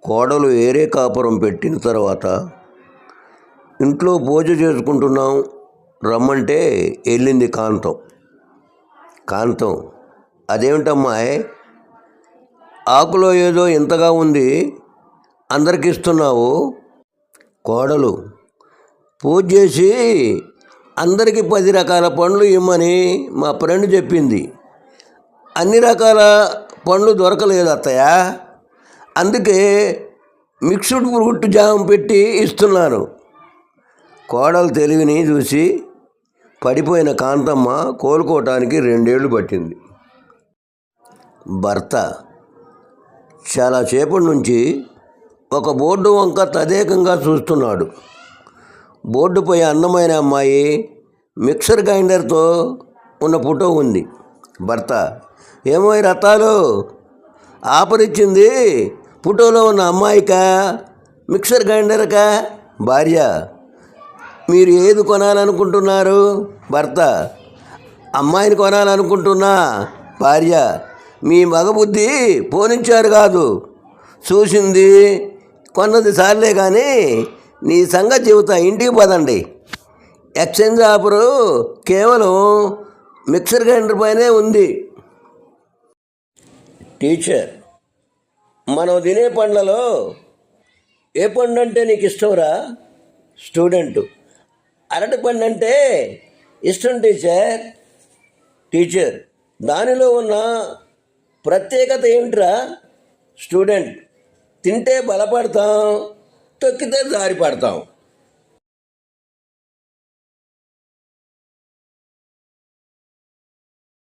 కోడలు వేరే కాపురం పెట్టిన తర్వాత ఇంట్లో పూజ చేసుకుంటున్నాం రమ్మంటే వెళ్ళింది కాంతం. కాంతం, అదేమిటమ్మాయ్, ఆకులో ఏదో ఇంతగా ఉంది, అందరికి ఇస్తున్నావు? కోడలు, పూజ చేసి అందరికీ 10 రకాల పండ్లు ఇమ్మని మా ఫ్రెండ్ చెప్పింది. అన్ని రకాల పండ్లు దొరకలేదు అత్తయ్య, అందుకే మిక్స్డ్ ఫ్రూట్ జామ్ పెట్టి ఇస్తున్నాను. కోడలు తెలివిని చూసి పడిపోయిన కాంతమ్మ కోలుకోవటానికి 2 ఏళ్ళు పట్టింది. భర్త చాలా సేపటి నుంచి ఒక బోర్డు వంక తదేకంగా చూస్తున్నాడు. బోర్డుపై అందమైన అమ్మాయి మిక్సర్ గ్రైండర్తో ఉన్న ఫోటో ఉంది. భర్త, ఏమో రతాలు, ఆఫర్ ఇచ్చింది ఫోటోలో ఉన్న అమ్మాయికా మిక్సర్ గ్రైండర్కా? భార్య, మీరు ఏది కొనాలనుకుంటున్నారు? భర్త, అమ్మాయిని కొనాలనుకుంటున్నా. భార్య, మీ మగబుద్ధి పోనించారు కాదు, చూసింది కొన్నది సార్లే కానీ నీ సంగతి చెబుతా, ఇంటికి పదండి. ఎక్స్చేంజ్ ఆఫరు కేవలం మిక్సర్ గ్రైండర్ పైనే ఉంది. టీచర్, మనం తినే పండ్లలో ఏ పండు అంటే నీకు ఇష్టంరా? స్టూడెంట్, అరటి పండు అంటే ఇష్టం టీచర్. టీచర్, దానిలో ఉన్న ప్రత్యేకత ఏమిట్రా? స్టూడెంట్, తింటే బలపడతాం, తొక్కితే జారి పడతాం.